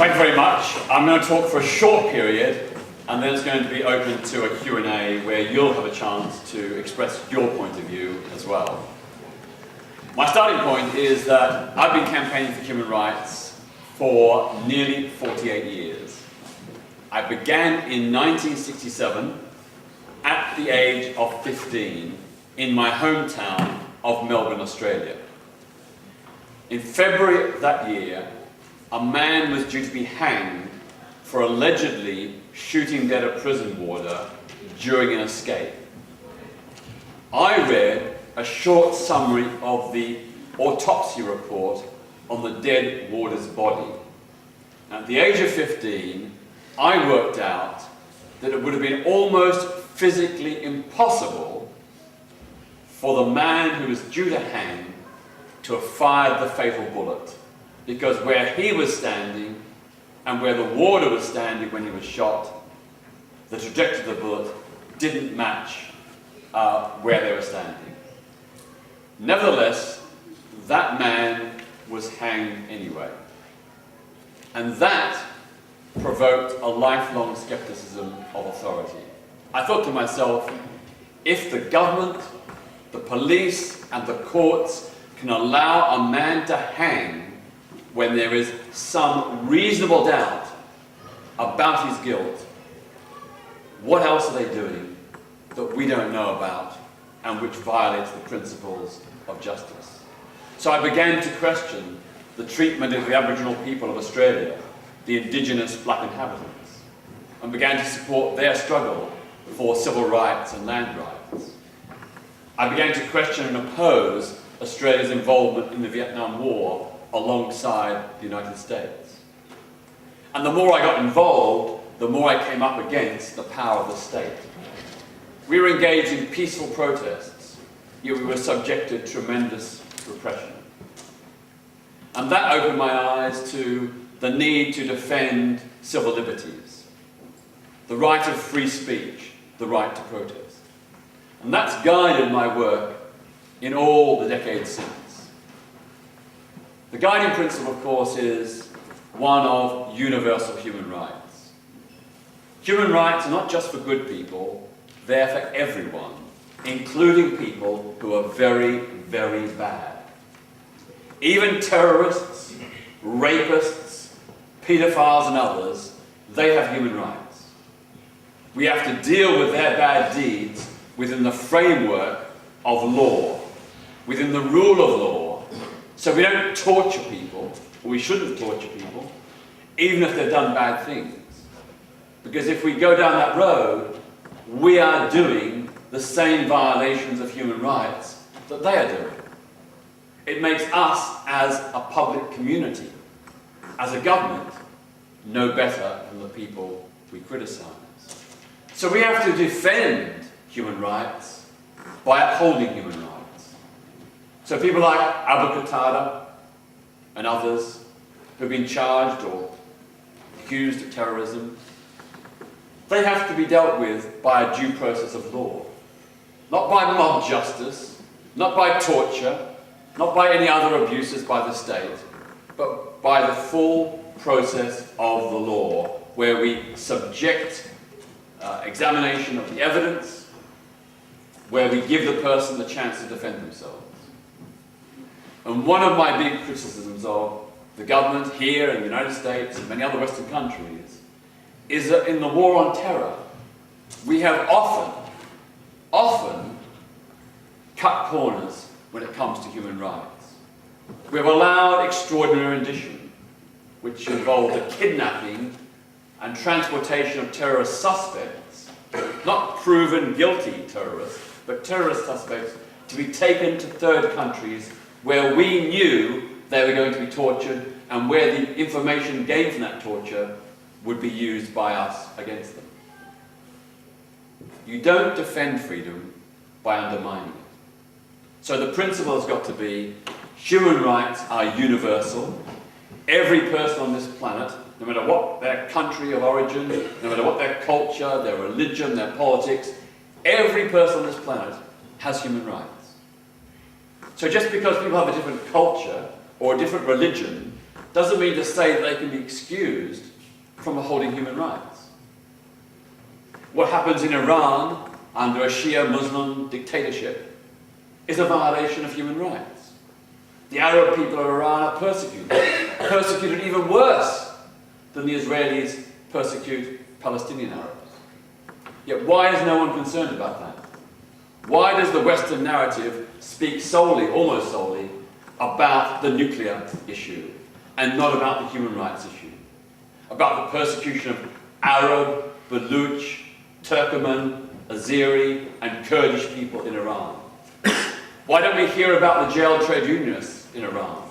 Thank you very much. I'm going to talk for a short period, and then it's going to be open to a Q&A where you'll have a chance to express your point of view as well. My starting point is that I've been campaigning for human rights for nearly 48 years. I began in 1967 at the age of 15 in my hometown of Melbourne, Australia. In February of that year, a man was due to be hanged for allegedly shooting dead a prison warder during an escape. I read a short summary of the autopsy report on the dead warder's body. At the age of 15, I worked out that it would have been almost physically impossible for the man who was due to hang to have fired the fatal bullet, because where he was standing and where the warder was standing when he was shot, the trajectory of the bullet didn't match where they were standing. Nevertheless, that man was hanged anyway. And that provoked a lifelong skepticism of authority. I thought to myself, if the government, the police and the courts can allow a man to hang when there is some reasonable doubt about his guilt, what else are they doing that we don't know about and which violates the principles of justice? So I began to question the treatment of the Aboriginal people of Australia, the indigenous black inhabitants, and began to support their struggle for civil rights and land rights. I began to question and oppose Australia's involvement in the Vietnam War alongside the United States. And the more I got involved, the more I came up against the power of the state. We were engaged in peaceful protests, yet we were subjected to tremendous repression. And that opened my eyes to the need to defend civil liberties, the right of free speech, the right to protest. And that's guided my work in all the decades since. The guiding principle, of course, is one of universal human rights. Human rights are not just for good people, they're for everyone, including people who are very, very bad. Even terrorists, rapists, pedophiles and others, they have human rights. We have to deal with their bad deeds within the framework of law, within the rule of law. So we don't torture people, or we shouldn't torture people, even if they've done bad things. Because if we go down that road, we are doing the same violations of human rights that they are doing. It makes us, as a public community, as a government, no better than the people we criticise. So we have to defend human rights by upholding human rights. So people like Abu Qatada and others who've been charged or accused of terrorism, they have to be dealt with by a due process of law. Not by mob justice, not by torture, not by any other abuses by the state, but by the full process of the law, where we subject examination of the evidence, where we give the person the chance to defend themselves. And one of my big criticisms of the government here in the United States and many other Western countries is that in the war on terror, we have often cut corners when it comes to human rights. We have allowed extraordinary rendition, which involved the kidnapping and transportation of terrorist suspects, not proven guilty terrorists, but terrorist suspects, to be taken to third countries where we knew they were going to be tortured and where the information gained from that torture would be used by us against them. You don't defend freedom by undermining it. So the principle has got to be human rights are universal. Every person on this planet, no matter what their country of origin, no matter what their culture, their religion, their politics, every person on this planet has human rights. So just because people have a different culture or a different religion doesn't mean to say that they can be excused from upholding human rights. What happens in Iran under a Shia Muslim dictatorship is a violation of human rights. The Arab people of Iran are persecuted even worse than the Israelis persecute Palestinian Arabs. Yet why is no one concerned about that? Why does the Western narrative speak solely, almost solely, about the nuclear issue and not about the human rights issue? About the persecution of Arab, Baluch, Turkoman, Azeri and Kurdish people in Iran? Why don't we hear about the jailed trade unionists in Iran?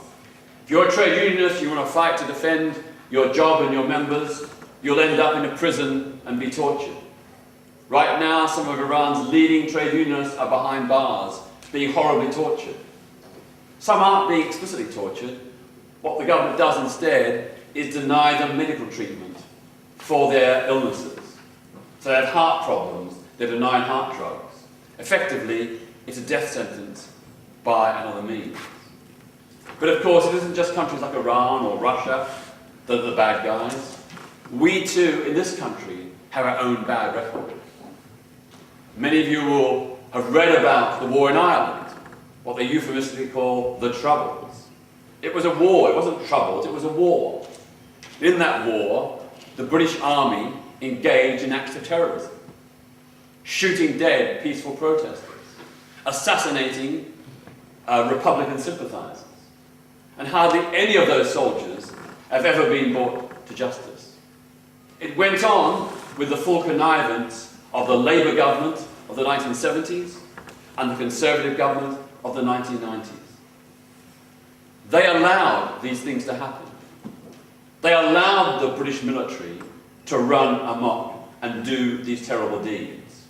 If you're a trade unionist, you want to fight to defend your job and your members, you'll end up in a prison and be tortured. Right now, some of Iran's leading trade unionists are behind bars, being horribly tortured. Some aren't being explicitly tortured. What the government does instead is deny them medical treatment for their illnesses. So they have heart problems, they're denied heart drugs. Effectively, it's a death sentence by another means. But of course, it isn't just countries like Iran or Russia that are the bad guys. We too, in this country, have our own bad record. Many of you will have read about the war in Ireland, what they euphemistically call the Troubles. It was a war, it wasn't troubles, it was a war. In that war, the British Army engaged in acts of terrorism, shooting dead peaceful protesters, assassinating Republican sympathisers. And hardly any of those soldiers have ever been brought to justice. It went on with the full connivance of the Labour government of the 1970s and the Conservative government of the 1990s. They allowed these things to happen. They allowed the British military to run amok and do these terrible deeds.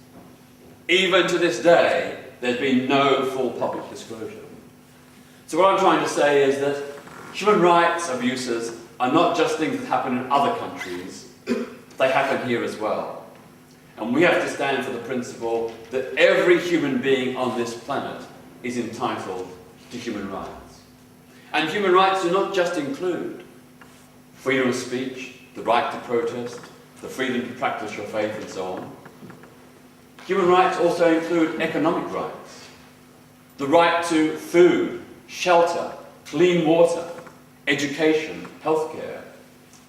Even to this day, there's been no full public disclosure. So what I'm trying to say is that human rights abuses are not just things that happen in other countries, they happen here as well. And we have to stand for the principle that every human being on this planet is entitled to human rights. And human rights do not just include freedom of speech, the right to protest, the freedom to practice your faith and so on. Human rights also include economic rights, the right to food, shelter, clean water, education, healthcare.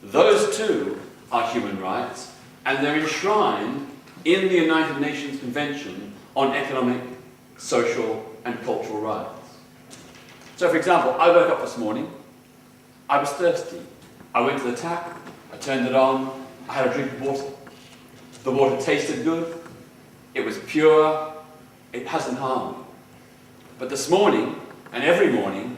Those too are human rights, and they're enshrined in the United Nations Convention on Economic, Social and Cultural Rights. So for example, I woke up this morning, I was thirsty. I went to the tap, I turned it on, I had a drink of water. The water tasted good, it was pure, it hasn't harmed me. But this morning, and every morning,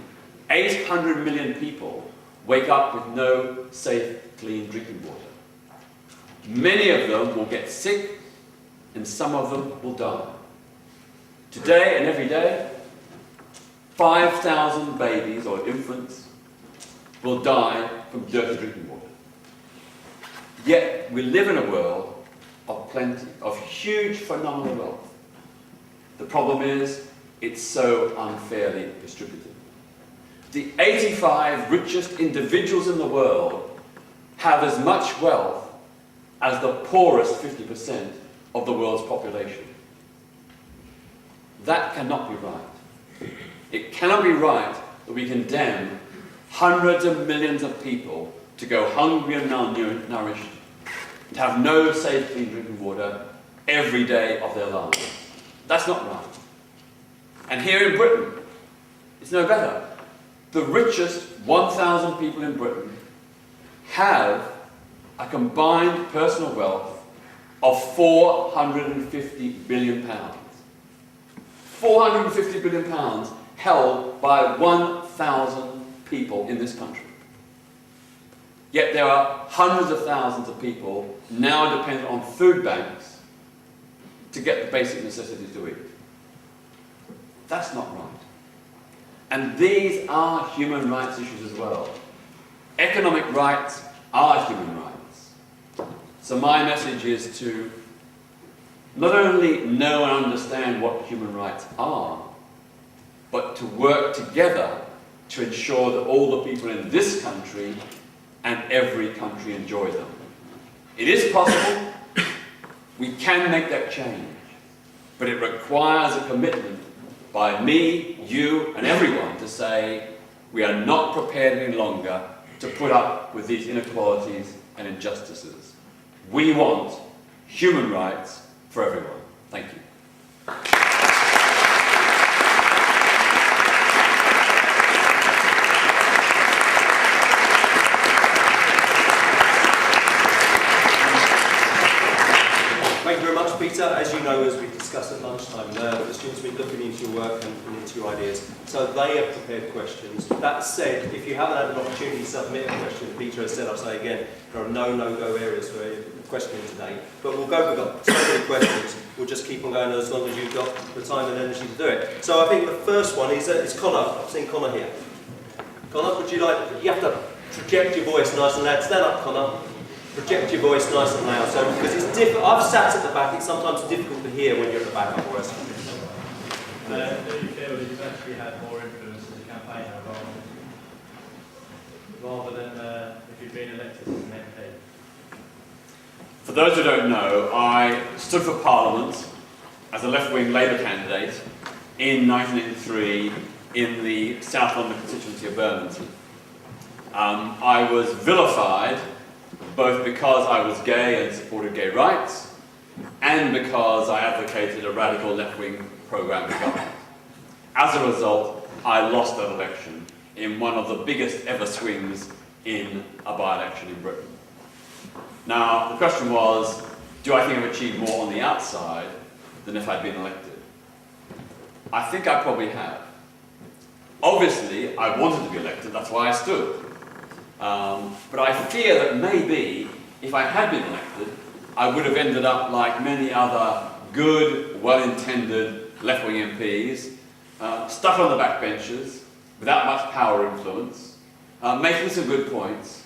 800 million people wake up with no safe, clean drinking water. Many of them will get sick, and some of them will die. Today and every day, 5,000 babies or infants will die from dirty drinking water. Yet we live in a world of plenty, of huge phenomenal wealth. The problem is, it's so unfairly distributed. The 85 richest individuals in the world have as much wealth as the poorest 50% of the world's population. That cannot be right. It cannot be right that we condemn hundreds of millions of people to go hungry and malnourished, to have no safe, clean drinking water every day of their lives. That's not right. And here in Britain, it's no better. The richest 1,000 people in Britain have a combined personal wealth of £450 billion. £450 billion held by 1,000 people in this country. Yet there are hundreds of thousands of people now dependent on food banks to get the basic necessities to eat. That's not right. And these are human rights issues as well. Economic rights are human rights. So my message is to not only know and understand what human rights are, but to work together to ensure that all the people in this country and every country enjoy them. It is possible. We can make that change. But it requires a commitment by me, you, and everyone to say we are not prepared any longer to put up with these inequalities and injustices. We want human rights for everyone. Thank you. Thank you very much, Peter. As you know, as we discussed at lunchtime, the students have been looking into your work and into your ideas. So they have prepared questions. That said, if you haven't had an opportunity to submit a question, Peter has said, I'll say again, there are no-go areas for questioning today. But we've got so many questions. We'll just keep on going as long as you've got the time and energy to do it. So I think the first one is Connor. I've seen Connor here. Connor, would you have to project your voice nice and loud. Stand up, Connor. Project your voice nice and loud. So, because it's difficult. I've sat at the back. It's sometimes difficult to hear when you're at the back otherwise. Do you feel that you've actually had more influence as a campaigner rather than if you've been elected as an MP? For those who don't know, I stood for Parliament as a left-wing Labour candidate in 1983 in the South London constituency of Bermondsey. I was vilified both because I was gay and supported gay rights, and because I advocated a radical left-wing programme of government. As a result, I lost that election in one of the biggest ever swings in a by-election in Britain. Now, the question was, do I think I've achieved more on the outside than if I'd been elected? I think I probably have. Obviously, I wanted to be elected, that's why I stood. But I fear that maybe, if I had been elected, I would have ended up like many other good, well-intended left-wing MPs, stuck on the backbenches, without much power or influence, making some good points,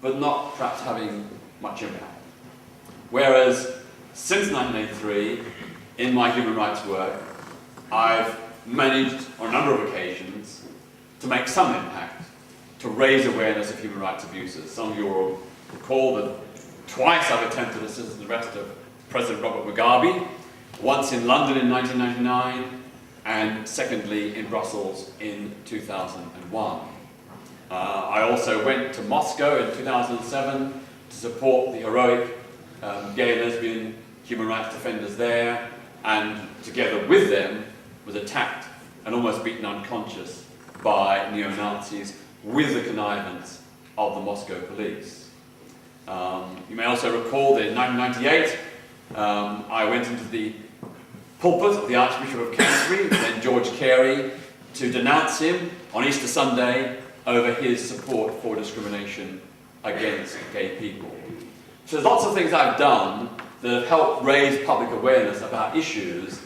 but not perhaps having much impact. Whereas, since 1983, in my human rights work, I've managed, on a number of occasions, to make some impact, to raise awareness of human rights abuses. Some of you will recall that twice I've attempted to assist the arrest of President Robert Mugabe, once in London in 1999, and secondly in Brussels in 2001. I also went to Moscow in 2007 to support the heroic gay and lesbian human rights defenders there, and together with them was attacked and almost beaten unconscious by neo-Nazis with the connivance of the Moscow police. You may also recall that in 1998 I went into the pulpit of the Archbishop of Canterbury, then George Carey, to denounce him on Easter Sunday over his support for discrimination against gay people. So there's lots of things I've done that have helped raise public awareness about issues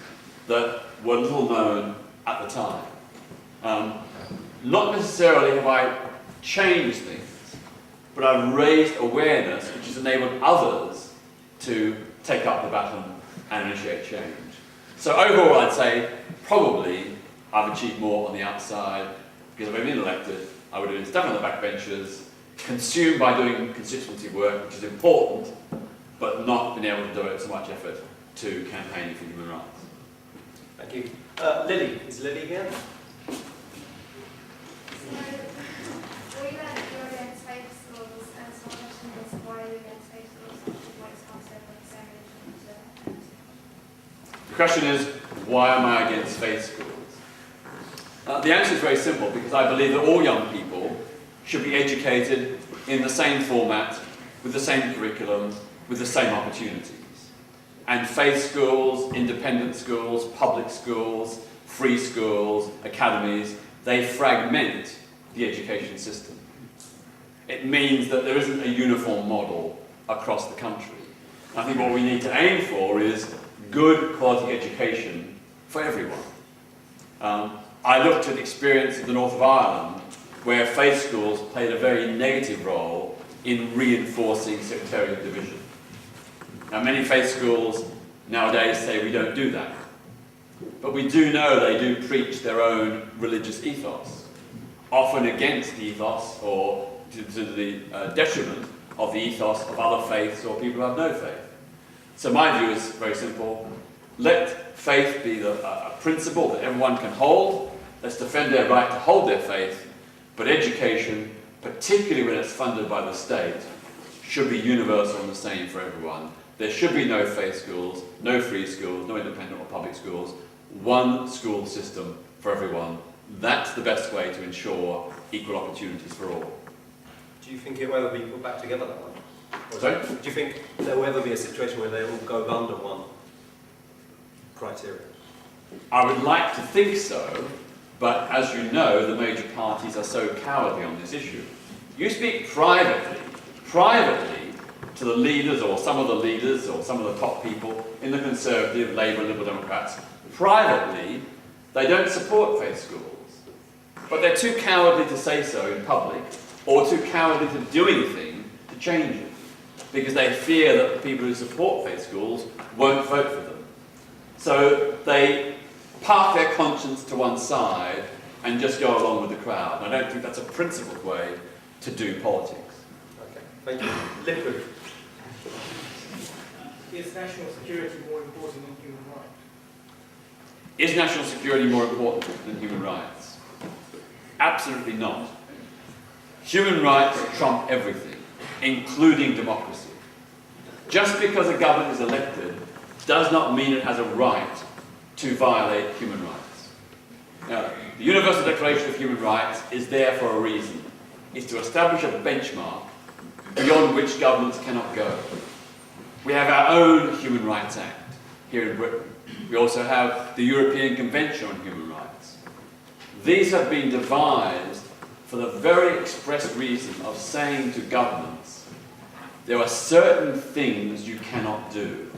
that were little known at the time. Not necessarily have I changed things, but I've raised awareness which has enabled others to take up the baton and initiate change. So overall, I'd say probably I've achieved more on the outside, because if I'd been elected, I would have been stuck on the backbenches, consumed by doing constituency work, which is important, but not been able to do it so much effort to campaigning for human rights. Thank you. Lily, is Lily here? The question is, why am I against faith schools? The answer is very simple, because I believe that all young people should be educated in the same format, with the same curriculum, with the same opportunities. And faith schools, independent schools, public schools, free schools, academies, they fragment the education system. It means that there isn't a uniform model across the country. I think what we need to aim for is good quality education for everyone. I looked at the experience of the north of Ireland, where faith schools played a very negative role in reinforcing sectarian division. Now, many faith schools nowadays say we don't do that. But we do know they do preach their own religious ethos. often against the ethos or to the detriment of the ethos of other faiths or people who have no faith. So my view is very simple. Let faith be a principle that everyone can hold. Let's defend their right to hold their faith. But education, particularly when it's funded by the state, should be universal and the same for everyone. There should be no faith schools, no free schools, no independent or public schools. One school system for everyone. That's the best way to ensure equal opportunities for all. Do you think it will ever be put back together that way? Sorry? Do you think there will ever be a situation where they all go under one criteria? I would like to think so, but as you know, the major parties are so cowardly on this issue. You speak privately to the leaders or some of the leaders or some of the top people in the Conservative, Labour and Liberal Democrats. Privately, they don't support faith schools. But they're too cowardly to say so in public or too cowardly to do anything to change it because they fear that the people who support faith schools won't vote for them. So they park their conscience to one side and just go along with the crowd. And I don't think that's a principled way to do politics. Okay, thank you. Liquid. Is national security more important than human rights? Is national security more important than human rights? Absolutely not. Human rights trump everything, including democracy. Just because a government is elected does not mean it has a right to violate human rights. Now, the Universal Declaration of Human Rights is there for a reason. It's to establish a benchmark beyond which governments cannot go. We have our own Human Rights Act here in Britain. We also have the European Convention on Human Rights. These have been devised for the very express reason of saying to governments, there are certain things you cannot do.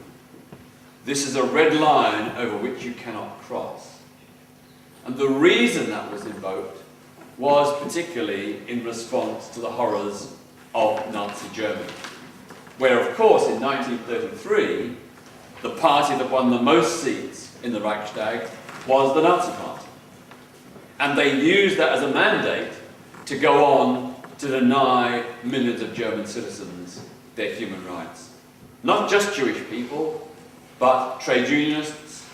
This is a red line over which you cannot cross. And the reason that was invoked was particularly in response to the horrors of Nazi Germany, where, of course, in 1933, the party that won the most seats in the Reichstag was the Nazi Party. And they used that as a mandate to go on to deny millions of German citizens their human rights. Not just Jewish people, but trade unionists,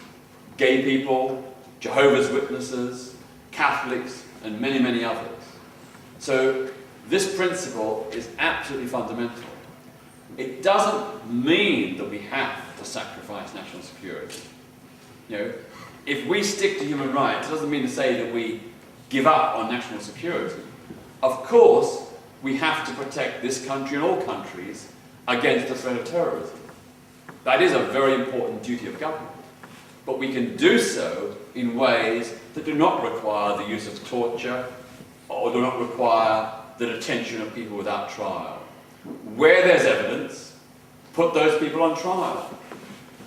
gay people, Jehovah's Witnesses, Catholics, and many, many others. So this principle is absolutely fundamental. It doesn't mean that we have to sacrifice national security. You know, if we stick to human rights, it doesn't mean to say that we give up on national security. Of course, we have to protect this country and all countries against the threat of terrorism. That is a very important duty of government. But we can do so in ways that do not require the use of torture or do not require the detention of people without trial. Where there's evidence, put those people on trial.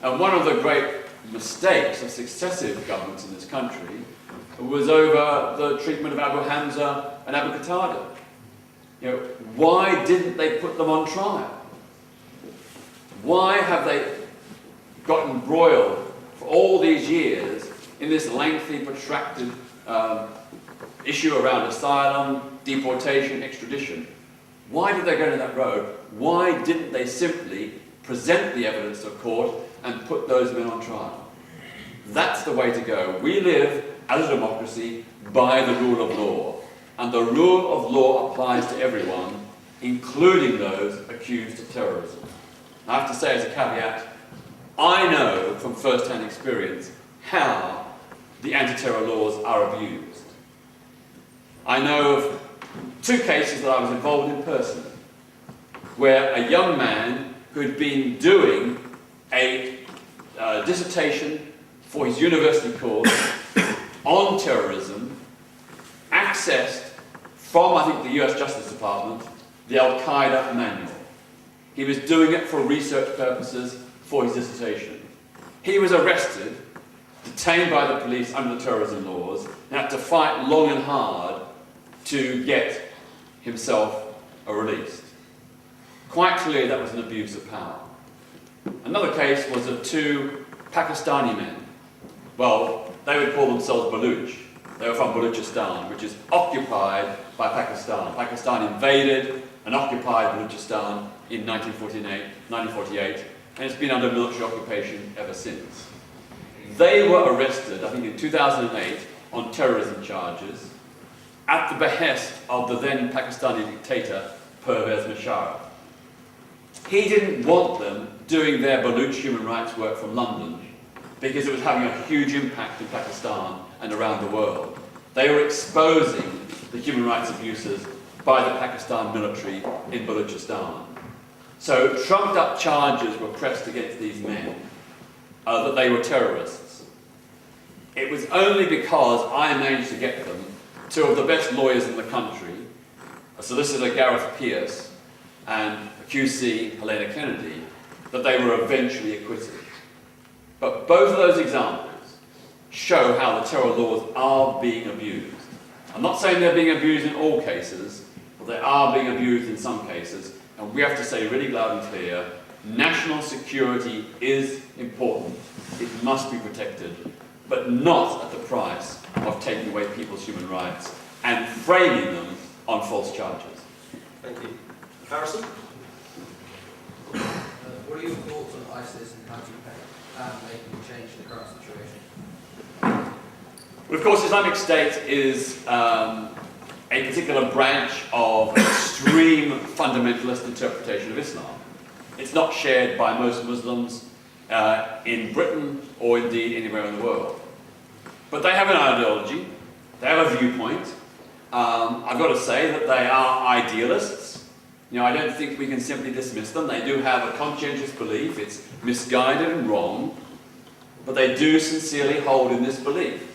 And one of the great mistakes of successive governments in this country was over the treatment of Abu Hamza and Abu Qatada. You know, why didn't they put them on trial? Why have they got embroiled for all these years in this lengthy, protracted issue around asylum, deportation, extradition? Why did they go down that road? Why didn't they simply present the evidence to a court and put those men on trial? That's the way to go. We live as a democracy by the rule of law. And the rule of law applies to everyone, including those accused of terrorism. I have to say as a caveat, I know from first-hand experience how the anti-terror laws are abused. I know of 2 cases that I was involved in personally, where a young man who had been doing a dissertation for his university course on terrorism accessed from, I think, the US Justice Department, the Al-Qaeda manual. He was doing it for research purposes for his dissertation. He was arrested, detained by the police under the terrorism laws, and had to fight long and hard to get himself released. Quite clearly that was an abuse of power. Another case was of 2 Pakistani men. Well, they would call themselves Baluch. They were from Balochistan, which is occupied by Pakistan. Pakistan invaded and occupied Balochistan in 1948, and it's been under military occupation ever since. They were arrested, I think in 2008, on terrorism charges at the behest of the then Pakistani dictator Pervez Musharraf. He didn't want them doing their Baluch human rights work from London because it was having a huge impact in Pakistan and around the world. They were exposing the human rights abuses by the Pakistan military in Balochistan. So trumped up charges were pressed against these men that they were terrorists. It was only because I managed to get them two of the best lawyers in the country, a solicitor Gareth Pierce and a QC Helena Kennedy, that they were eventually acquitted. But both of those examples show how the terror laws are being abused. I'm not saying they're being abused in all cases, but they are being abused in some cases, and we have to say really loud and clear, national security is important. It must be protected, but not at the price of taking away people's human rights and framing them on false charges. Thank you. Harrison? What are your thoughts on ISIS and how do you making a change in the current situation? Well, of course, Islamic State is a particular branch of extreme fundamentalist interpretation of Islam. It's not shared by most Muslims in Britain or indeed anywhere in the world. But they have an ideology, they have a viewpoint. I've got to say that they are idealists. You know, I don't think we can simply dismiss them. They do have a conscientious belief. It's misguided and wrong, but they do sincerely hold in this belief.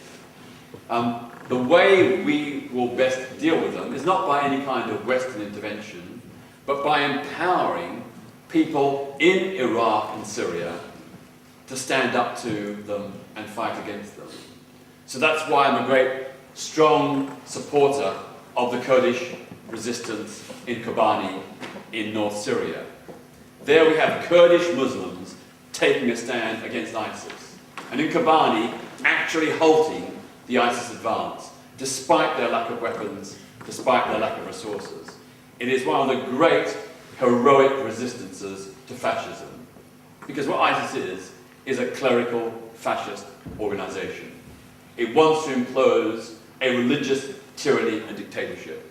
The way we will best deal with them is not by any kind of Western intervention, but by empowering people in Iraq and Syria to stand up to them and fight against them. So that's why I'm a great, strong supporter of the Kurdish resistance in Kobani in North Syria. There we have Kurdish Muslims taking a stand against ISIS, and in Kobani actually halting the ISIS advance, despite their lack of weapons, despite their lack of resources. It is one of the great heroic resistances to fascism, because what ISIS is a clerical fascist organization. It wants to impose a religious tyranny and dictatorship.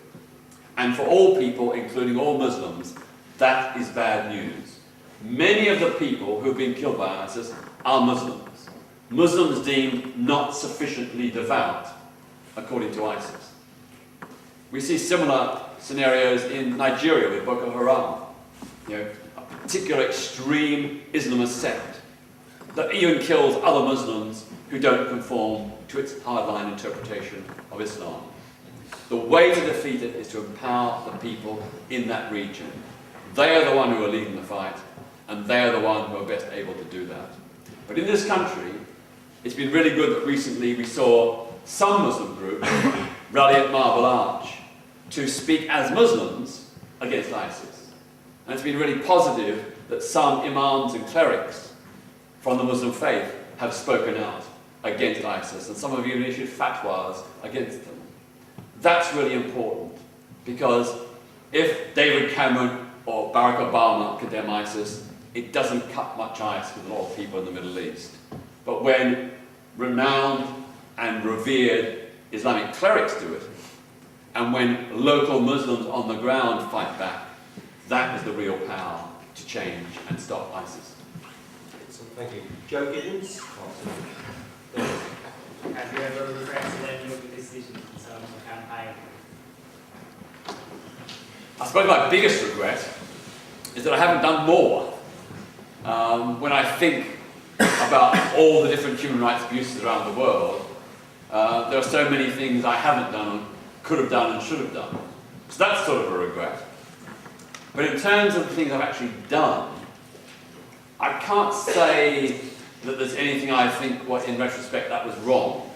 And for all people, including all Muslims, that is bad news. Many of the people who have been killed by ISIS are Muslims. Muslims deemed not sufficiently devout, according to ISIS. We see similar scenarios in Nigeria with Boko Haram, a particular extreme Islamist sect that even kills other Muslims who don't conform to its hardline interpretation of Islam. The way to defeat it is to empower the people in that region. They are the ones who are leading the fight, and they are the ones who are best able to do that. But in this country, it's been really good that recently we saw some Muslim groups rally at Marble Arch to speak as Muslims against ISIS. And it's been really positive that some imams and clerics from the Muslim faith have spoken out against ISIS, and some have even issued fatwas against them. That's really important, because if David Cameron or Barack Obama condemn ISIS, it doesn't cut much ice with a lot of people in the Middle East. But when renowned and revered Islamic clerics do it, and when local Muslims on the ground fight back, that is the real power to change and stop ISIS. Thank you. Joe Giddens? Have you ever regretted any of the decisions in terms of campaign? I suppose my biggest regret is that I haven't done more. When I think about all the different human rights abuses around the world, there are so many things I haven't done, could have done and should have done. So that's sort of a regret. But in terms of the things I've actually done, I can't say that there's anything I think in retrospect that was wrong.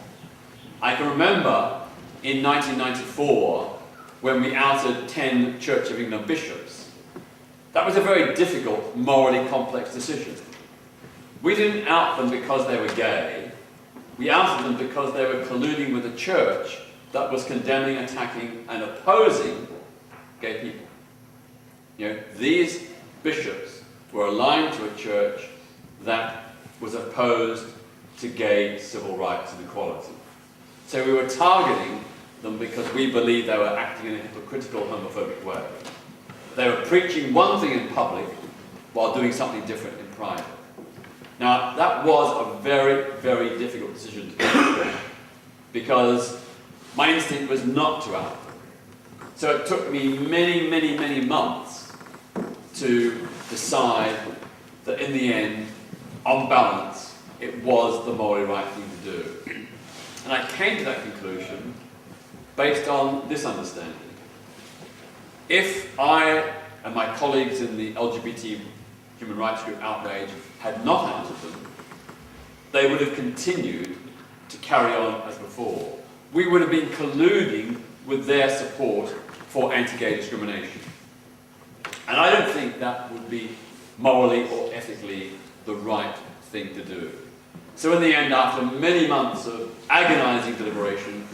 I can remember in 1994 when we outed 10 Church of England bishops. That was a very difficult, morally complex decision. We didn't out them because they were gay. We ousted them because they were colluding with a church that was condemning, attacking, and opposing gay people. You know, these bishops were aligned to a church that was opposed to gay civil rights and equality. So we were targeting them because we believed they were acting in a hypocritical, homophobic way. They were preaching one thing in public while doing something different in private. Now, that was a very, very difficult decision to make because my instinct was not to out them. So it took me many, many, many months to decide that in the end, on balance, it was the morally right thing to do. And I came to that conclusion based on this understanding. If I and my colleagues in the LGBT human rights group Outrage had not outed them, they would have continued to carry on as before. We would have been colluding with their support for anti-gay discrimination. And I don't think that would be morally or ethically the right thing to do. So in the end, after many months of agonizing deliberation,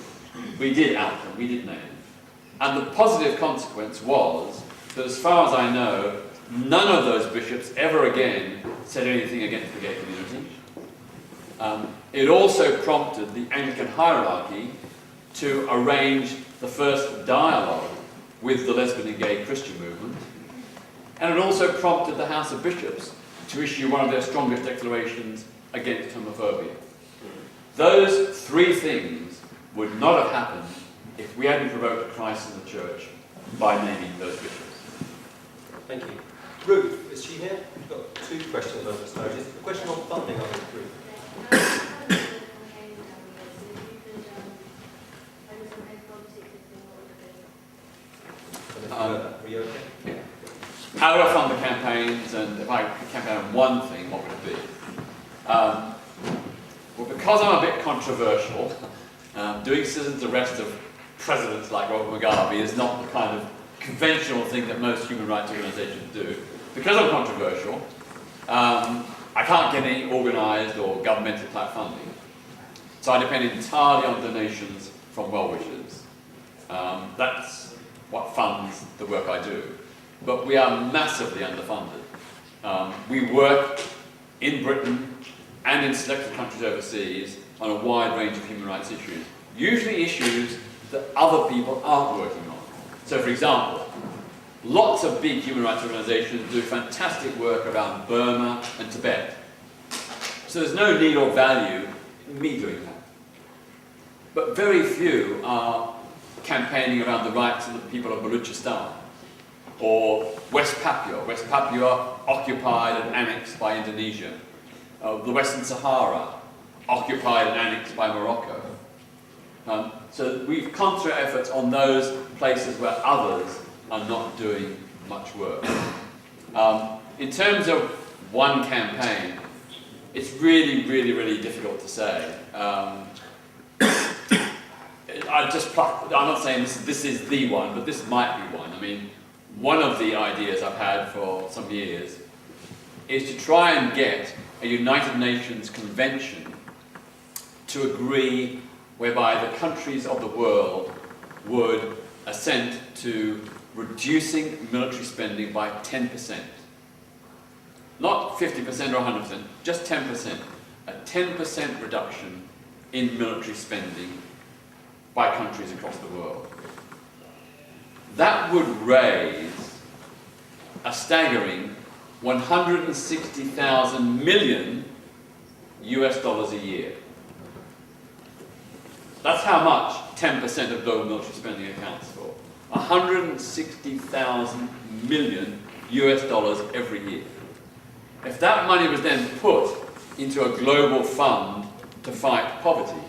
we did out them, we did name them. And the positive consequence was that, as far as I know, none of those bishops ever again said anything against the gay community. It also prompted the Anglican hierarchy to arrange the first dialogue with the lesbian and gay Christian movement. And it also prompted the House of Bishops to issue one of their strongest declarations against homophobia. Those three things would not have happened if we hadn't provoked a crisis in the church by naming those bishops. Thank you. Ruth, is she here? We've got two questions on this notice. The question on funding, I think, Ruth. Are you okay? Yeah. How do I fund the campaigns, and if I could campaign on one thing, what would it be? Well, because I'm a bit controversial, doing citizens arrest of presidents like Robert Mugabe is not the kind of conventional thing that most human rights organisations do. Because I'm controversial, I can't get any organised or governmental type funding. So I depend entirely on donations from well-wishers. That's what funds the work I do. But we are massively underfunded. We work in Britain and in selected countries overseas on a wide range of human rights issues, usually issues that other people aren't working on. So, for example, lots of big human rights organisations do fantastic work around Burma and Tibet. So there's no need or value in me doing that. But very few are campaigning around the rights of the people of Balochistan, or West Papua occupied and annexed by Indonesia, the Western Sahara, occupied and annexed by Morocco. So we've concentrated efforts on those places where others are not doing much work. In terms of one campaign, it's really, really, really difficult to say. I'm not saying this is the one, but this might be one. I mean, one of the ideas I've had for some years is to try and get a United Nations convention to agree whereby the countries of the world would assent to reducing military spending by 10%. Not 50% or 100%, just 10%. A 10% reduction in military spending by countries across the world. That would raise a staggering 160,000 million US dollars a year. That's how much 10% of global military spending accounts for. 160,000 million US dollars every year. If that money was then put into a global fund to fight poverty,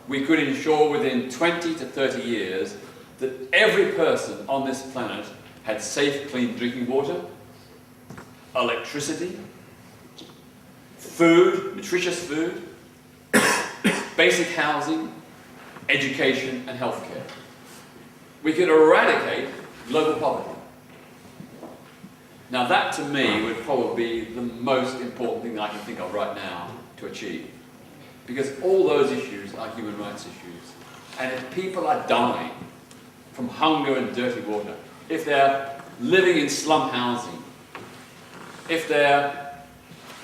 we could ensure within 20 to 30 years that every person on this planet had safe, clean drinking water, electricity, food, nutritious food, basic housing, education and healthcare. We could eradicate global poverty. Now that to me would probably be the most important thing that I can think of right now to achieve. because all those issues are human rights issues. And if people are dying from hunger and dirty water, if they're living in slum housing, if they're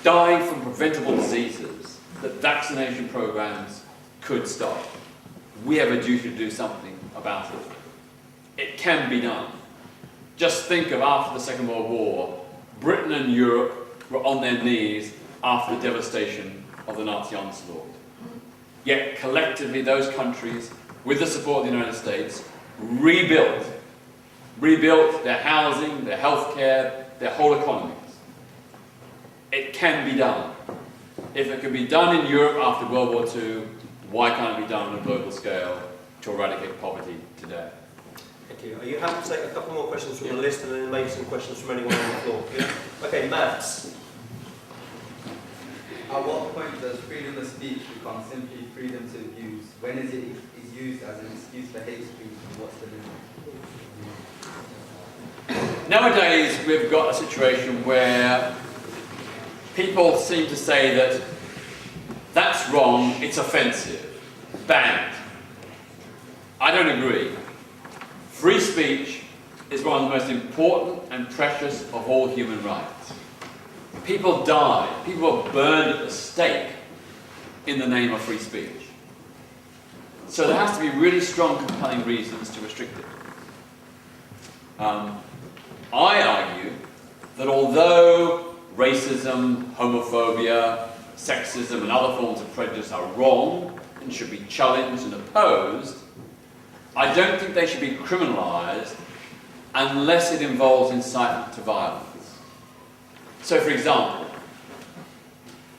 dying from preventable diseases that vaccination programs could stop, we have a duty to do something about it. It can be done. Just think of after the Second World War, Britain and Europe were on their knees after the devastation of the Nazi onslaught. Yet collectively those countries, with the support of the United States, rebuilt their housing, their healthcare, their whole economies. It can be done. If it can be done in Europe after World War II, why can't it be done on a global scale to eradicate poverty today? Thank you. Are you happy to take a couple more questions from the list and then maybe some questions from anyone on the floor? Yeah? Okay, Maths. At what point does freedom of speech become simply freedom to abuse? When is used as an excuse for hate speech, and what's the limit? Nowadays, we've got a situation where people seem to say that that's wrong, it's offensive, banned. I don't agree. Free speech is one of the most important and precious of all human rights. People die, people are burned at the stake in the name of free speech. So there has to be really strong, compelling reasons to restrict it. I argue that although racism, homophobia, sexism and other forms of prejudice are wrong and should be challenged and opposed, I don't think they should be criminalised unless it involves incitement to violence. So, for example,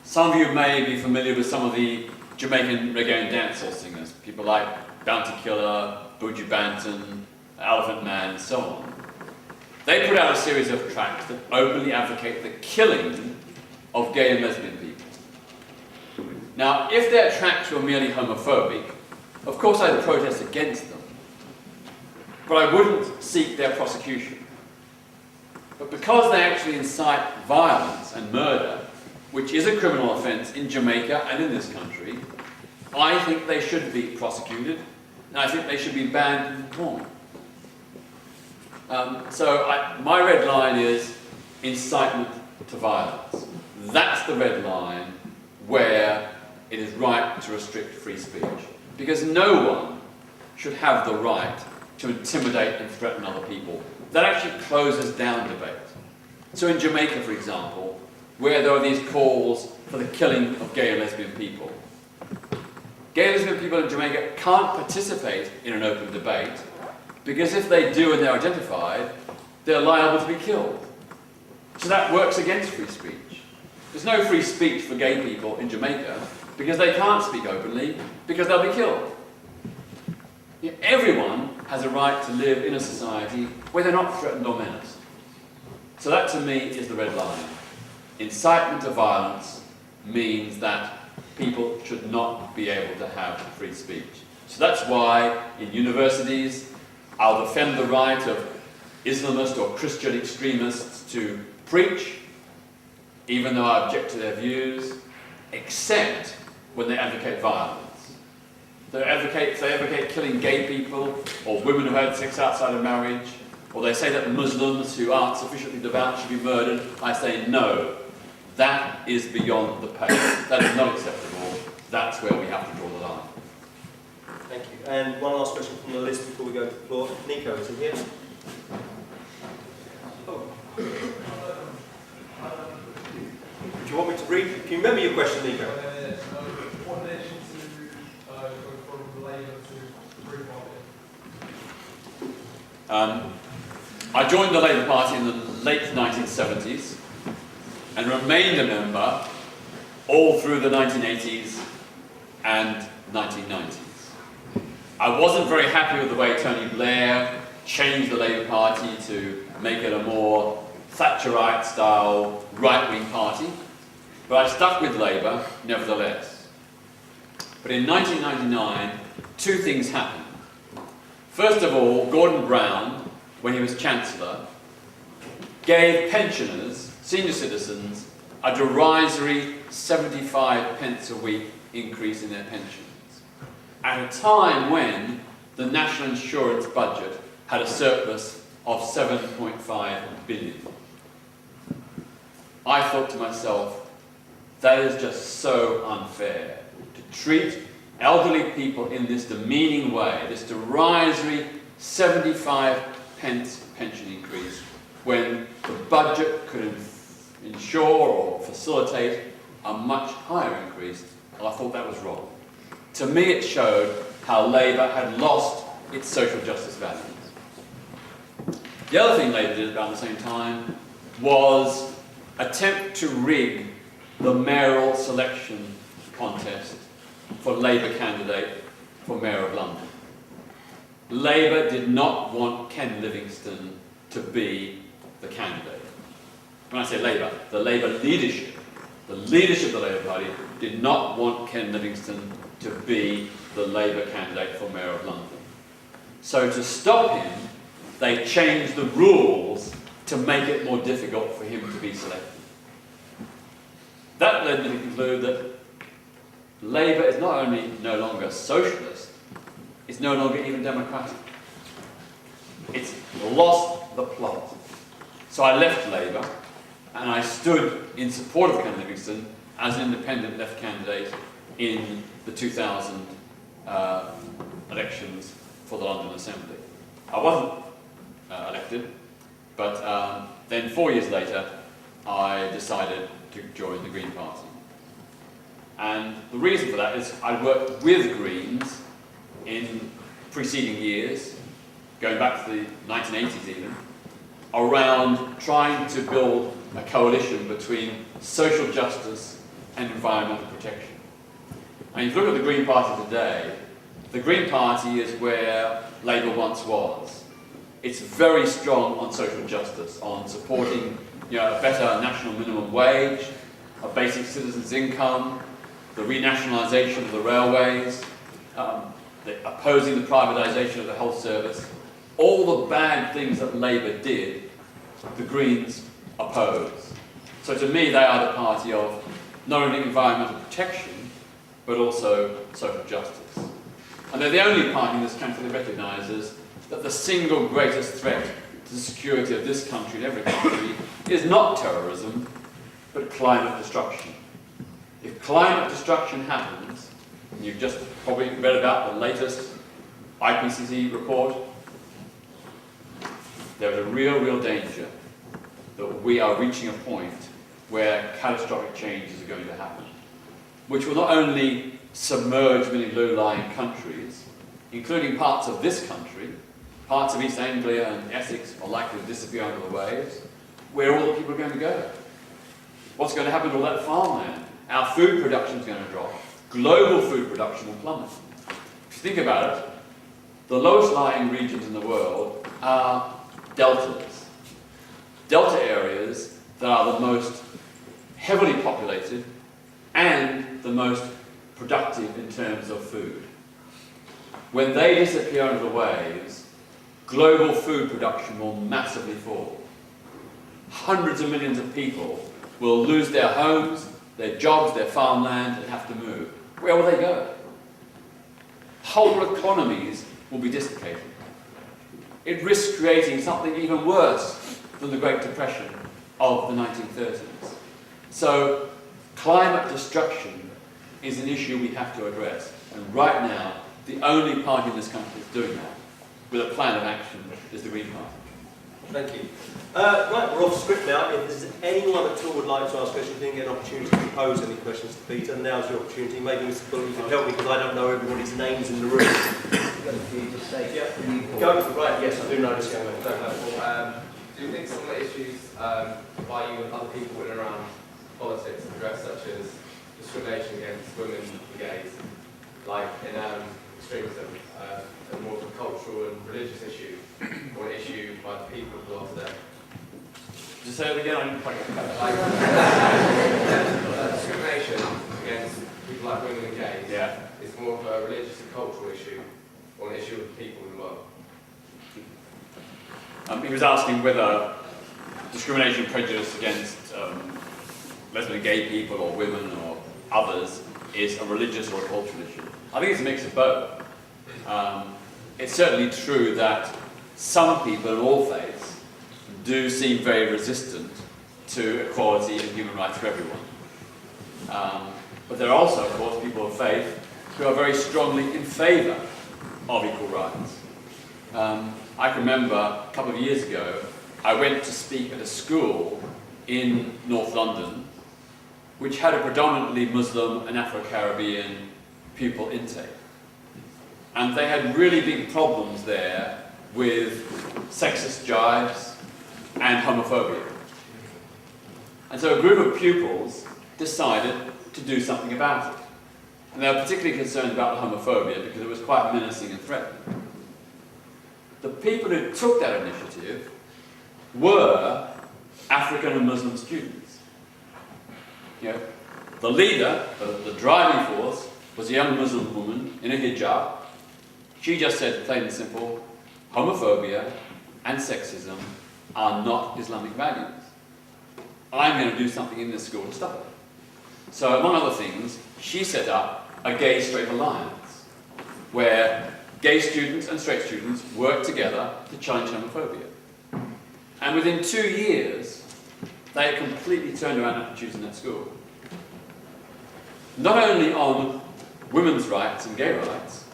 some of you may be familiar with some of the Jamaican reggae and dancehall singers, people like Bounty Killer, Buju Banton, Elephant Man, and so on. They put out a series of tracks that openly advocate the killing of gay and lesbian people. Now, if their tracks were merely homophobic, of course I'd protest against them, but I wouldn't seek their prosecution. But because they actually incite violence and murder, which is a criminal offence in Jamaica and in this country, I think they should be prosecuted, and I think they should be banned and performed. My red line is incitement to violence. That's the red line where it is right to restrict free speech. Because no one should have the right to intimidate and threaten other people. That actually closes down debate. So in Jamaica, for example, where there are these calls for the killing of gay and lesbian people, gay and lesbian people in Jamaica can't participate in an open debate because if they do and they're identified, they're liable to be killed. So that works against free speech. There's no free speech for gay people in Jamaica because they can't speak openly because they'll be killed. Everyone has a right to live in a society where they're not threatened or menaced. So that to me is the red line. Incitement to violence means that people should not be able to have free speech. So that's why in universities I'll defend the right of Islamist or Christian extremists to preach, even though I object to their views, except when they advocate violence. If they advocate killing gay people, or women who had sex outside of marriage, or they say that Muslims who aren't sufficiently devout should be murdered, I say no. That is beyond the pale. That is not acceptable. That's where we have to draw the line. Thank you. And one last question from the list before we go to the floor. Nico, is it here? Oh. Do you want me to read? Can you remember your question, Nico? What nation to go from Labour to Green Party? I joined the Labour Party in the late 1970s and remained a member all through the 1980s and 1990s. I wasn't very happy with the way Tony Blair changed the Labour Party to make it a more Thatcherite-style right-wing party, but I stuck with Labour nevertheless. But in 1999, two things happened. First of all, Gordon Brown, when he was Chancellor, gave pensioners, senior citizens, a derisory 75 pence a week increase in their pensions, at a time when the national insurance budget had a surplus of 7.5 billion. I thought to myself, that is just so unfair, to treat elderly people in this demeaning way, this derisory 75 pence pension increase, when the budget could ensure or facilitate a much higher increase. I thought that was wrong. To me, it showed how Labour had lost its social justice values. The other thing Labour did about the same time was attempt to rig the mayoral selection contest for Labour candidate for Mayor of London. Labour did not want Ken Livingstone to be the candidate. When I say Labour, the Labour leadership, the leadership of the Labour Party did not want Ken Livingstone to be the Labour candidate for Mayor of London. So to stop him, they changed the rules to make it more difficult for him to be selected. That led me to conclude that Labour is not only no longer socialist, it's no longer even democratic. It's lost the plot. So I left Labour and I stood in support of Ken Livingstone as an independent left candidate in the 2000 elections for the London Assembly. I wasn't elected, but then 4 years later I decided to join the Green Party. And the reason for that is I worked with Greens in preceding years, going back to the 1980s even, around trying to build a coalition between social justice and environmental protection. And if you look at the Green Party today, the Green Party is where Labour once was. It's very strong on social justice, on supporting a better national minimum wage, a basic citizens' income, the renationalisation of the railways, opposing the privatisation of the health service. All the bad things that Labour did, the Greens oppose. So to me, they are the party of not only environmental protection, but also social justice. And they're the only party in this country that recognises that the single greatest threat to the security of this country and every country is not terrorism, but climate destruction. If climate destruction happens, and you've just probably read about the latest IPCC report, there is a real danger that we are reaching a point where catastrophic changes are going to happen, which will not only submerge many low-lying countries, including parts of this country, parts of East Anglia and Essex are likely to disappear under the waves. Where are all the people going to go? What's going to happen to all that farmland? Our food production is going to drop. Global food production will plummet. If you think about it, the lowest lying regions in the world are deltas. Delta areas that are the most heavily populated and the most productive in terms of food. When they disappear under the waves, global food production will massively fall. Hundreds of millions of people will lose their homes, their jobs, their farmland, and have to move. Where will they go? Whole economies will be dislocated. It risks creating something even worse than the Great Depression of the 1930s. So, climate destruction is an issue we have to address. And right now, the only party in this country that's doing that, with a plan of action, is the Green Party. Thank you. Right, we're off script now. If there's anyone at all would like to ask questions, you didn't get an opportunity to pose any questions to Peter, now's your opportunity. Maybe Mr. Bull, you can help me because I don't know everybody's names in the room. Go for right, yes, I do know this young man. Do you think some of the issues by you and other people in and around politics address, such as discrimination against women and gays, like in extremism, and more of a cultural and religious issue, or an issue by the people who are today? Just say it again, I didn't quite get that. Like, discrimination against people like women and gays is more of a religious and cultural issue, or an issue of the people in the world. He was asking whether discrimination and prejudice against lesbian and gay people or women or others is a religious or a cultural issue. I think it's a mix of both. It's certainly true that some people in all faiths do seem very resistant to equality and human rights for everyone. But there are also, of course, people of faith who are very strongly in favour of equal rights. I can remember a couple of years ago, I went to speak at a school in North London, which had a predominantly Muslim and Afro-Caribbean pupil intake. And they had really big problems there with sexist jibes and homophobia. And so a group of pupils decided to do something about it. And they were particularly concerned about the homophobia because it was quite menacing and threatening. The people who took that initiative were African and Muslim students. You know, the leader, the driving force, was a young Muslim woman in a hijab. She just said, plain and simple, homophobia and sexism are not Islamic values. I'm going to do something in this school to stop it. So, among other things, she set up a gay-straight alliance, where gay students and straight students work together to challenge homophobia. And within 2 years, they had completely turned around attitudes in that school. Not only on women's rights and gay rights,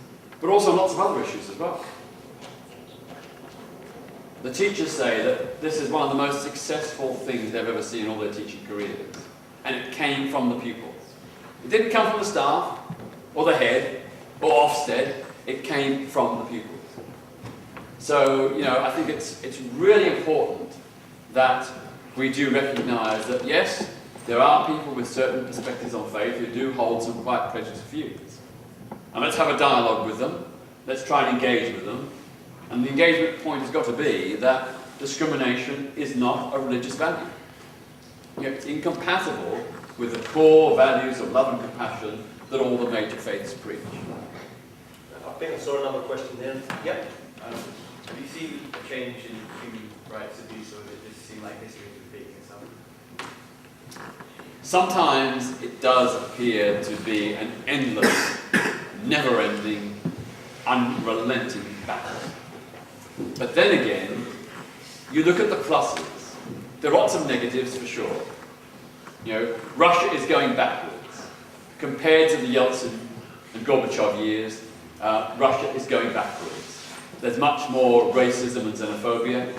but also on lots of other issues as well. The teachers say that this is one of the most successful things they've ever seen in all their teaching careers. And it came from the pupils. It didn't come from the staff, or the head, or Ofsted. It came from the pupils. So, you know, I think it's really important that we do recognise that, yes, there are people with certain perspectives on faith who do hold some quite prejudiced views. And let's have a dialogue with them. Let's try and engage with them. And the engagement point has got to be that discrimination is not a religious value. You know, it's incompatible with the core values of love and compassion that all the major faiths preach. I think I saw another question there. Yep. Have you seen a change in human rights abuse, or does it just seem like history is repeating itself? Sometimes it does appear to be an endless, never-ending, unrelenting battle. But then again, you look at the pluses. There are lots of negatives for sure. You know, Russia is going backwards. Compared to the Yeltsin and Gorbachev years, Russia is going backwards. There's much more racism and xenophobia.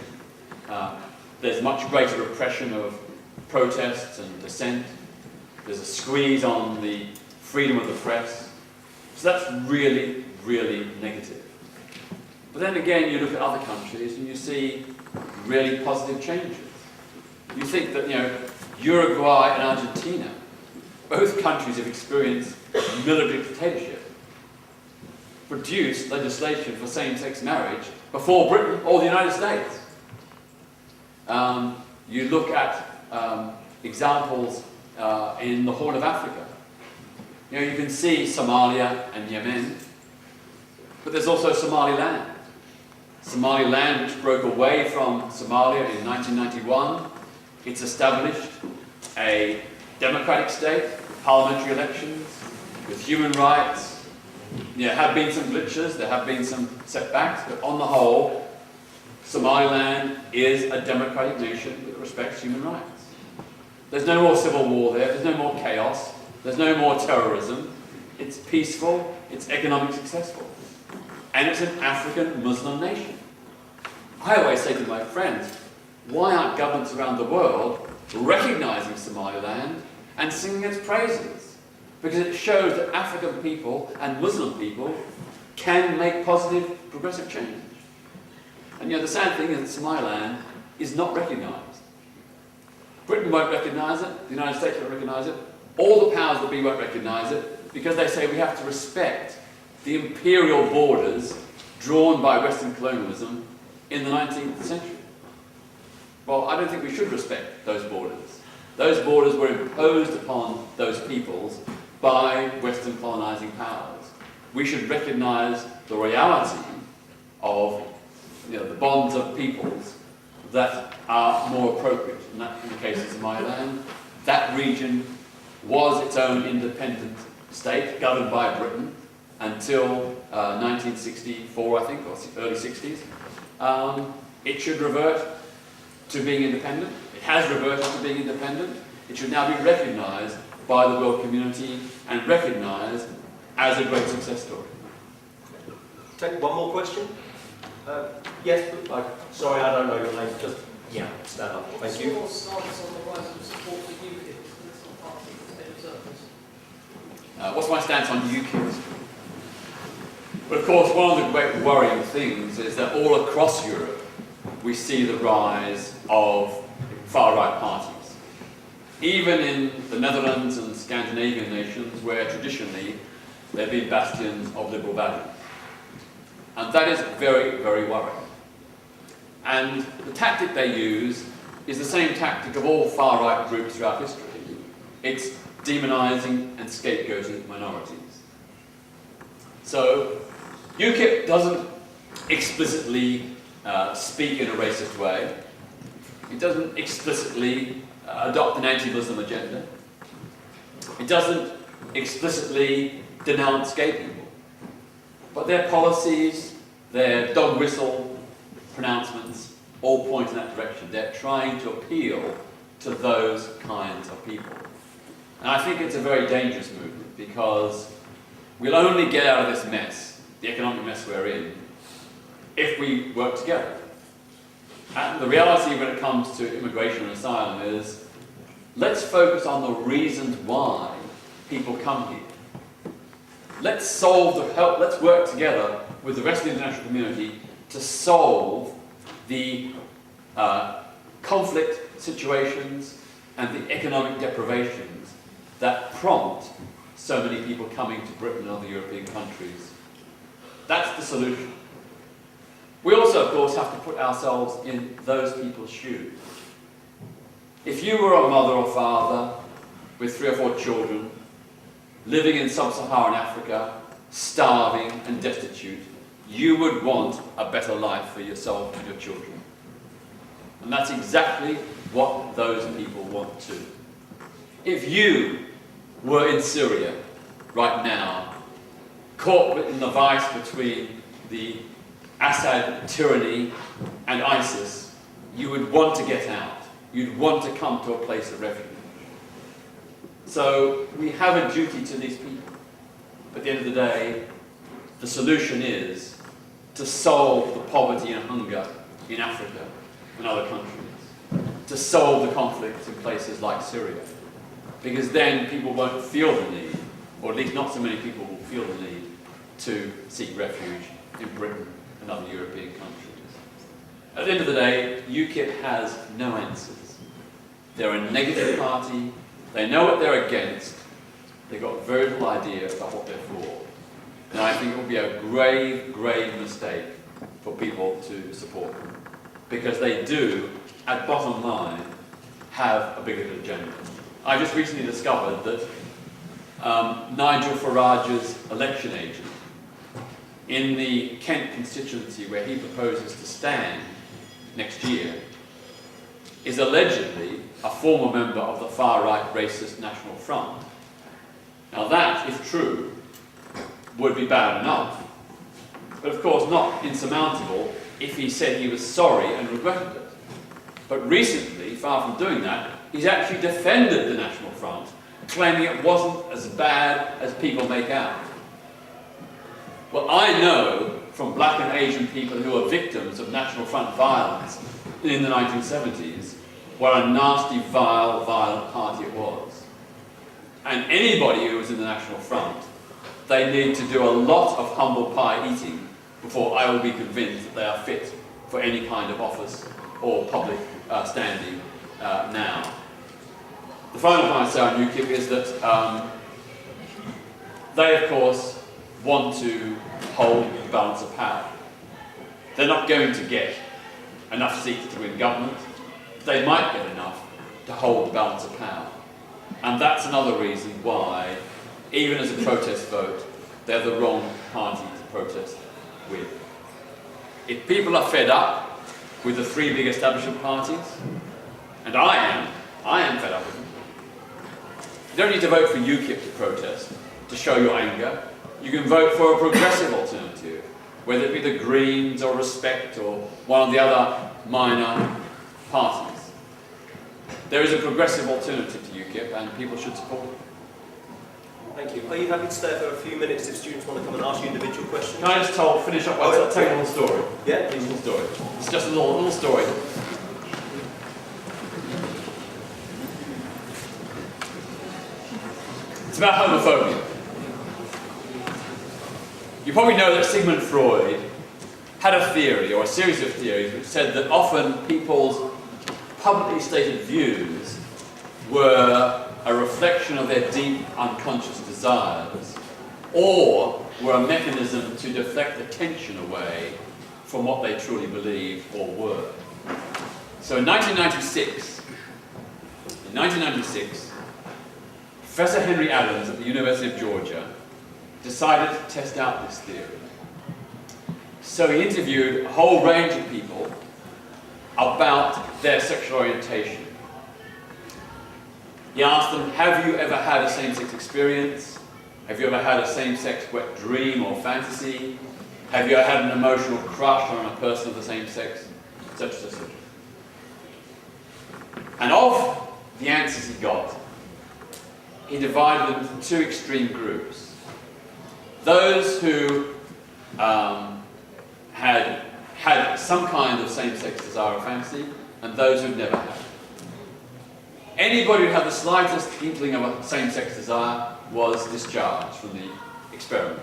There's much greater repression of protests and dissent. There's a squeeze on the freedom of the press. So that's really, really negative. But then again, you look at other countries and you see really positive changes. You think that, you know, Uruguay and Argentina, both countries have experienced military dictatorship, produced legislation for same-sex marriage before Britain or the United States. You look at examples in the Horn of Africa. You know, you can see Somalia and Yemen, but there's also Somaliland. Somaliland, which broke away from Somalia in 1991, it's established a democratic state, with parliamentary elections, with human rights. There have been some glitches, there have been some setbacks, but on the whole, Somaliland is a democratic nation that respects human rights. There's no more civil war there, there's no more chaos, there's no more terrorism. It's peaceful, it's economically successful. And it's an African Muslim nation. I always say to my friends, why aren't governments around the world recognising Somaliland and singing its praises? Because it shows that African people and Muslim people can make positive, progressive change. And you know, the sad thing is that Somaliland is not recognised. Britain won't recognise it, the United States won't recognise it, all the powers that be won't recognise it, because they say we have to respect the imperial borders drawn by Western colonialism in the 19th century. Well, I don't think we should respect those borders. Those borders were imposed upon those peoples by Western colonising powers. We should recognise the reality of, you know, the bonds of peoples that are more appropriate. And that, in the case of Somaliland, that region was its own independent state governed by Britain until 1964, I think, or early 60s. It should revert to being independent. It has reverted to being independent. It should now be recognised by the world community and recognised as a great success story. Take one more question. Yes, sorry, I don't know your name. Just stand up. Thank you. What's your stance on the rise of support for UKIP as a political party instead of Zerkers? What's my stance on UKIP? But of course, one of the great worrying things is that all across Europe, we see the rise of far-right parties. Even in the Netherlands and Scandinavian nations, where traditionally there have been bastions of liberal values. And that is very, very worrying. And the tactic they use is the same tactic of all far-right groups throughout history. It's demonising and scapegoating minorities. So, UKIP doesn't explicitly speak in a racist way. It doesn't explicitly adopt an anti-Muslim agenda. It doesn't explicitly denounce gay people. But their policies, their dog whistle pronouncements, all point in that direction. They're trying to appeal to those kinds of people. And I think it's a very dangerous movement, because we'll only get out of this mess, the economic mess we're in, if we work together. And the reality when it comes to immigration and asylum is, let's focus on the reasons why people come here. Let's let's work together with the rest of the international community to solve the conflict situations and the economic deprivations that prompt so many people coming to Britain and other European countries. That's the solution. We also, of course, have to put ourselves in those people's shoes. If you were a mother or father with 3 or 4 children, living in sub-Saharan Africa, starving and destitute, you would want a better life for yourself and your children. And that's exactly what those people want too. If you were in Syria right now, caught in the vice between the Assad tyranny and ISIS, you would want to get out. You'd want to come to a place of refuge. So we have a duty to these people. But at the end of the day, the solution is to solve the poverty and hunger in Africa and other countries, to solve the conflicts in places like Syria. Because then people won't feel the need, or at least not so many people will feel the need, to seek refuge in Britain and other European countries. At the end of the day, UKIP has no answers. They're a negative party, they know what they're against, they've got very little idea about what they're for. And I think it will be a grave, grave mistake for people to support them. Because they do, at bottom line, have a bigoted agenda. I just recently discovered that Nigel Farage's election agent in the Kent constituency where he proposes to stand next year is allegedly a former member of the far-right racist National Front. Now that, if true, would be bad enough, but of course not insurmountable if he said he was sorry and regretted it. But recently, far from doing that, he's actually defended the National Front, claiming it wasn't as bad as people make out. Well, I know from black and Asian people who are victims of National Front violence in the 1970s, what a nasty, vile, violent party it was. And anybody who was in the National Front, they need to do a lot of humble pie eating before I will be convinced that they are fit for any kind of office or public standing now. The final point I say on UKIP is that they, of course, want to hold the balance of power. They're not going to get enough seats to win government. They might get enough to hold the balance of power. And that's another reason why, even as a protest vote, they're the wrong party to protest with. If people are fed up with the 3 big establishment parties, and I am fed up with them, you don't need to vote for UKIP to protest. to show your anger. You can vote for a progressive alternative, whether it be the Greens or Respect or one of the other minor parties. There is a progressive alternative to UKIP and people should support it. Thank you. Are you happy to stay for a few minutes if students want to come and ask you individual questions? Can I just finish up by telling a little story? Yeah, A please. little story. It's just a little story. It's about homophobia. You probably know that Sigmund Freud had a theory, or a series of theories, which said that often people's publicly stated views were a reflection of their deep unconscious desires, or were a mechanism to deflect attention away from what they truly believed or were. So in 1996, Professor Henry Adams at the University of Georgia decided to test out this theory. So he interviewed a whole range of people about their sexual orientation. He asked them, have you ever had a same-sex experience? Have you ever had a same-sex wet dream or fantasy? Have you ever had an emotional crush on a person of the same sex? Such and such. And of the answers he got, he divided them into two extreme groups. Those who had some kind of same-sex desire or fantasy, and those who'd never had. Anybody who had the slightest inkling of a same-sex desire was discharged from the experiment.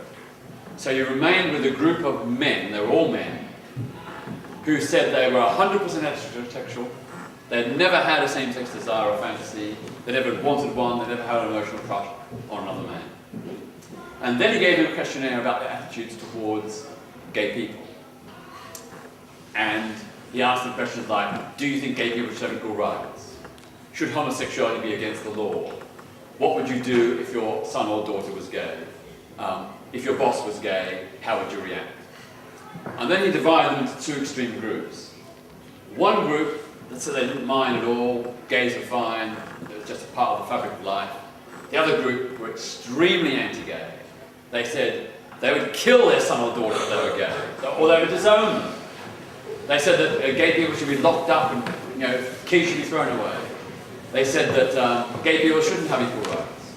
So you remained with a group of men, they were all men, who said they were 100% heterosexual, they'd never had a same-sex desire or fantasy, they never wanted one, they never had an emotional crush on another man. And then he gave them a questionnaire about their attitudes towards gay people. And he asked them questions like, do you think gay people should have equal rights? Should homosexuality be against the law? What would you do if your son or daughter was gay? If your boss was gay, how would you react? And then he divided them into two extreme groups. One group that said they didn't mind at all, gays were fine, it was just a part of the fabric of life. The other group were extremely anti-gay. They said they would kill their son or daughter if they were gay, or they would disown them. They said that gay people should be locked up and keys should be thrown away. They said that gay people shouldn't have equal rights.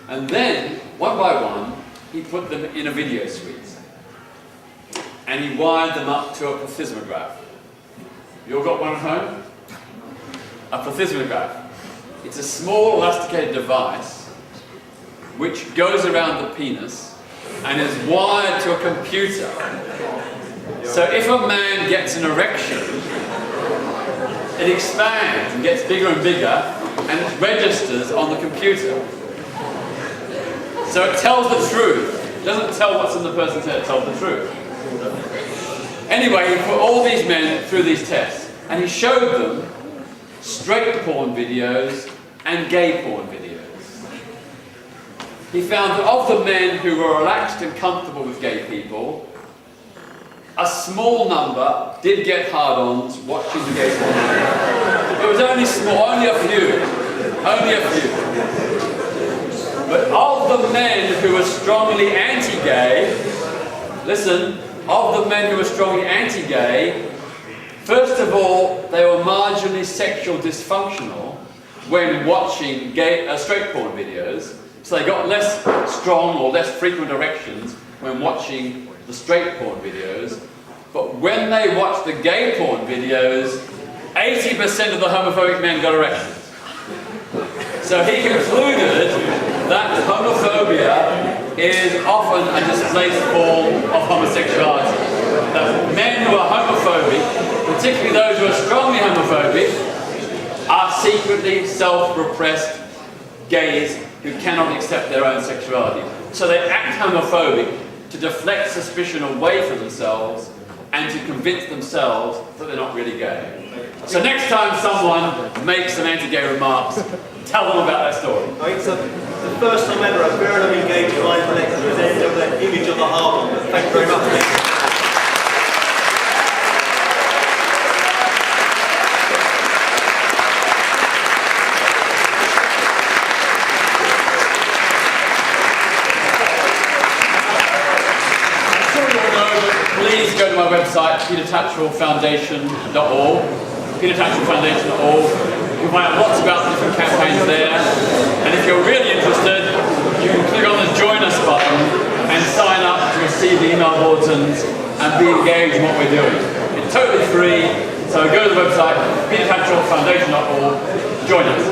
And then, one by one, he put them in a video suite. And he wired them up to a plethysmograph. You all got one at home? A plethysmograph. It's a small elasticated device which goes around the penis and is wired to a computer. So if a man gets an erection, it expands and gets bigger and bigger and it registers on the computer. So it tells the truth. It doesn't tell what's in the person's head, it tells the truth. Anyway, he put all these men through these tests and he showed them straight porn videos and gay porn videos. He found that of the men who were relaxed and comfortable with gay people, a small number did get hard-ons watching the gay porn. It was only small, only a few. But of the men who were strongly anti-gay, listen, of the men who were strongly anti-gay, first of all, they were marginally sexual dysfunctional when watching straight porn videos, so they got less strong or less frequent erections when watching the straight porn videos. But when they watched the gay porn videos, 80% of the homophobic men got erections. So he concluded that homophobia is often a displaced form of homosexuality. That men who are homophobic, particularly those who are strongly homophobic, are secretly self-repressed gays who cannot accept their own sexuality. So they act homophobic to deflect suspicion away from themselves and to convince themselves that they're not really gay. So next time someone makes some anti-gay remarks, tell them about that story. I think the first time ever a Verulam engaged live lecture has ended up with an image of the harbour. Thank you very much. my website, petertatchellfoundation.org, petertatchellfoundation.org. You'll find out lots about the different campaigns there. And if you're really interested, you can click on the Join Us button and sign up to receive the email bulletins and be engaged in what we're doing. It's totally free, so go to the website, petertatchellfoundation.org, join us.